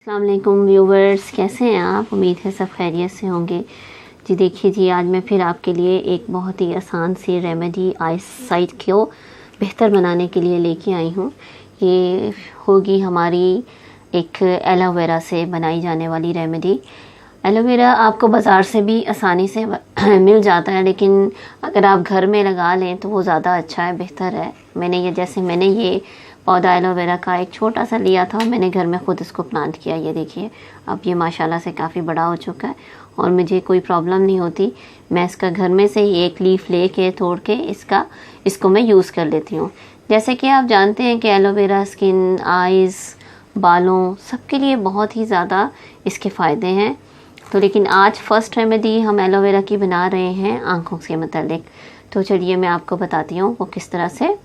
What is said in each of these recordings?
अस्सलाम वालेकुम व्यूवर्स, कैसे हैं आप? उम्मीद है सब खैरियत से होंगे। जी देखिए जी, आज मैं फिर आपके लिए एक बहुत ही आसान सी रेमेडी आई साइट को बेहतर बनाने के लिए लेके आई हूँ। ये होगी हमारी एक एलोवेरा से बनाई जाने वाली रेमेडी। एलोवेरा आपको बाज़ार से भी आसानी से मिल जाता है, लेकिन अगर आप घर में लगा लें तो वो ज़्यादा अच्छा है, बेहतर है। मैंने ये पौधा एलोवेरा का एक छोटा सा लिया था, मैंने घर में ख़ुद इसको प्लांट किया। ये देखिए, अब ये माशाल्लाह से काफ़ी बड़ा हो चुका है और मुझे कोई प्रॉब्लम नहीं होती। मैं इसका घर में से ही एक लीफ लेके तोड़ के इसको मैं यूज़ कर लेती हूँ। जैसे कि आप जानते हैं कि एलोवेरा स्किन, आइज़, बालों सबके लिए बहुत ही ज़्यादा इसके फ़ायदे हैं। तो लेकिन आज फ़र्स्ट रेमेडी हम एलोवेरा की बना रहे हैं आँखों के मतलब। तो चलिए मैं आपको बताती हूँ वो किस तरह से।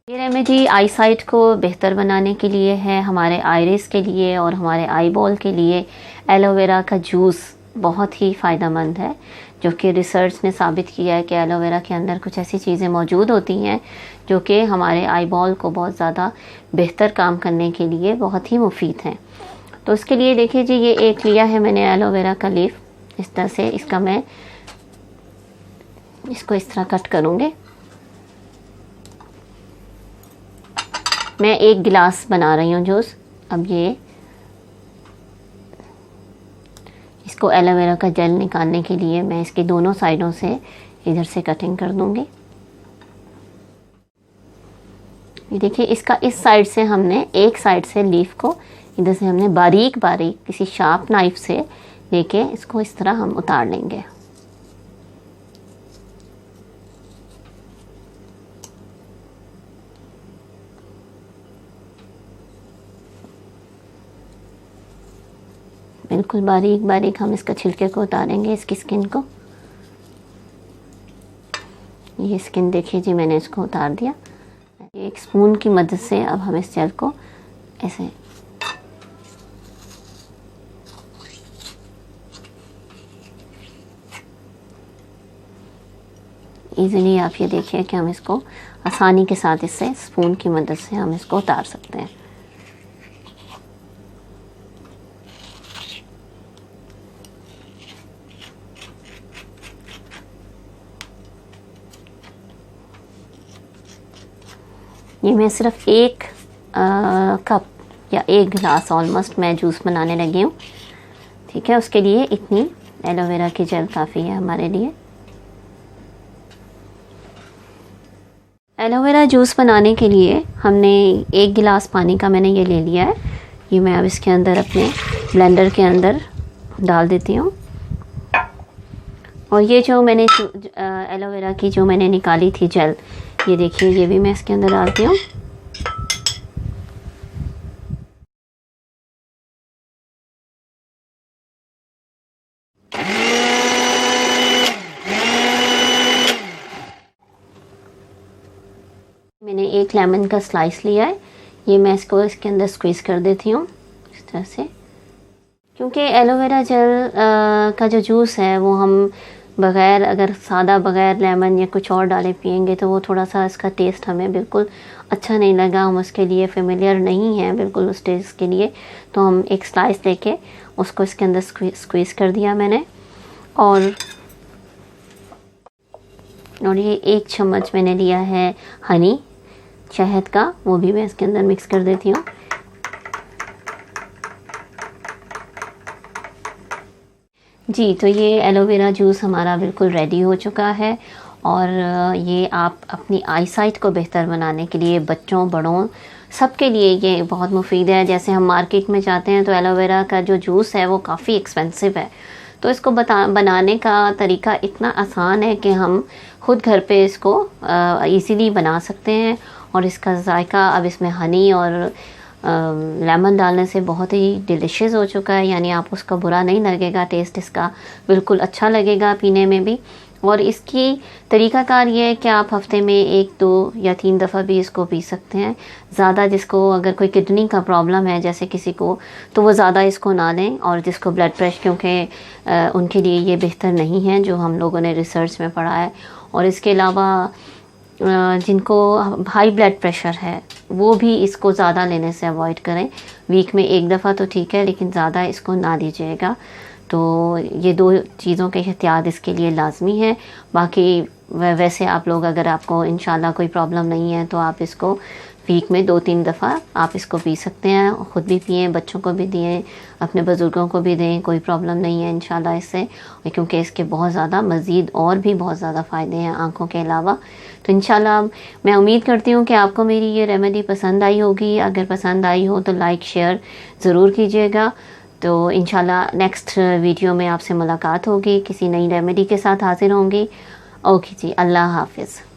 ये रेमेडी आई साइट को बेहतर बनाने के लिए है, हमारे आइरिस के लिए और हमारे आई बॉल के लिए। एलोवेरा का जूस बहुत ही फ़ायदेमंद है, जो कि रिसर्च ने साबित किया है कि एलोवेरा के अंदर कुछ ऐसी चीज़ें मौजूद होती हैं जो कि हमारे आई बॉल को बहुत ज़्यादा बेहतर काम करने के लिए बहुत ही मुफीद हैं। तो उसके लिए देखिए जी, ये एक लिया है मैंने एलोवेरा का लीफ। इस तरह से इसको इस तरह कट करूँगी। मैं 1 गिलास बना रही हूँ जूस। अब इसको एलोवेरा का जेल निकालने के लिए मैं इसकी दोनों साइडों से इधर से कटिंग कर दूँगी। ये देखिए, इसका इस साइड से हमने एक साइड से लीफ को इधर से हमने बारीक बारीक किसी शार्प नाइफ से लेके इसको इस तरह हम उतार लेंगे। बिल्कुल बारीक बारीक हम इसका छिलके को उतारेंगे, इसकी स्किन को। ये स्किन देखिए जी, मैंने इसको उतार दिया। एक स्पून की मदद से अब हम इस जेल को ऐसे इजीली, आप ये देखिए कि हम इसको आसानी के साथ इससे स्पून की मदद से हम इसको उतार सकते हैं। ये मैं सिर्फ 1 कप या 1 गिलास ऑलमोस्ट मैं जूस बनाने लगी हूँ। ठीक है, उसके लिए इतनी एलोवेरा की जेल काफ़ी है हमारे लिए। एलोवेरा जूस बनाने के लिए हमने 1 गिलास पानी का मैंने ये ले लिया है। ये मैं अब इसके अंदर अपने ब्लेंडर के अंदर डाल देती हूँ। और ये जो मैंने एलोवेरा की जो मैंने निकाली थी जेल, ये देखिए, ये भी मैं इसके अंदर डालती हूँ। मैंने 1 लेमन का स्लाइस लिया है, ये मैं इसको इसके अंदर स्क्वीज़ कर देती हूँ इस तरह से। क्योंकि एलोवेरा जेल का जो जूस है वो हम अगर बग़ैर लेमन या कुछ और डाले पियेंगे तो वो थोड़ा सा इसका टेस्ट हमें बिल्कुल अच्छा नहीं लगा, हम उसके लिए फेमिलियर नहीं हैं बिल्कुल उस टेस्ट के लिए। तो हम एक स्लाइस लेके उसको इसके अंदर स्क्वीज़ कर दिया मैंने। और ये 1 चम्मच मैंने लिया है हनी, शहद का, वो भी मैं इसके अंदर मिक्स कर देती हूँ। जी, तो ये एलोवेरा जूस हमारा बिल्कुल रेडी हो चुका है। और ये आप अपनी आई साइट को बेहतर बनाने के लिए, बच्चों बड़ों सबके लिए ये बहुत मुफीद है। जैसे हम मार्केट में जाते हैं तो एलोवेरा का जो जूस है वो काफ़ी एक्सपेंसिव है, तो इसको बनाने का तरीका इतना आसान है कि हम खुद घर पे इसको इजीली बना सकते हैं। और इसका जायका अब इसमें हनी और लेमन डालने से बहुत ही डिलिशियस हो चुका है, यानी आप उसका बुरा नहीं लगेगा, टेस्ट इसका बिल्कुल अच्छा लगेगा पीने में भी। और इसकी तरीक़ाकार ये है कि आप हफ्ते में 1, 2 या 3 दफ़ा भी इसको पी सकते हैं। ज़्यादा जिसको अगर कोई किडनी का प्रॉब्लम है जैसे किसी को, तो वो ज़्यादा इसको ना लें। और जिसको ब्लड प्रेशर, क्योंकि उनके लिए ये बेहतर नहीं है, जो हम लोगों ने रिसर्च में पढ़ा है। और इसके अलावा जिनको हाई ब्लड प्रेशर है वो भी इसको ज़्यादा लेने से अवॉइड करें। वीक में एक दफ़ा तो ठीक है, लेकिन ज़्यादा इसको ना दीजिएगा। तो ये 2 चीज़ों के एहतियात इसके लिए लाजमी है। बाकी वैसे आप लोग, अगर आपको इंशाल्लाह कोई प्रॉब्लम नहीं है तो आप इसको वीक में 2-3 दफ़ा आप इसको पी सकते हैं। ख़ुद भी पिएं, बच्चों को भी दें, अपने बुज़ुर्गों को भी दें, कोई प्रॉब्लम नहीं है इंशाल्लाह इससे, क्योंकि इसके बहुत ज़्यादा मज़ीद और भी बहुत ज़्यादा फ़ायदे हैं आँखों के अलावा। तो इंशाल्लाह मैं उम्मीद करती हूँ कि आपको मेरी ये रेमेडी पसंद आई होगी। अगर पसंद आई हो तो लाइक शेयर ज़रूर कीजिएगा। तो इंशाल्लाह नेक्स्ट वीडियो में आपसे मुलाकात होगी, किसी नई रेमेडी के साथ हाज़िर होंगी। ओके जी, अल्लाह हाफ़िज़।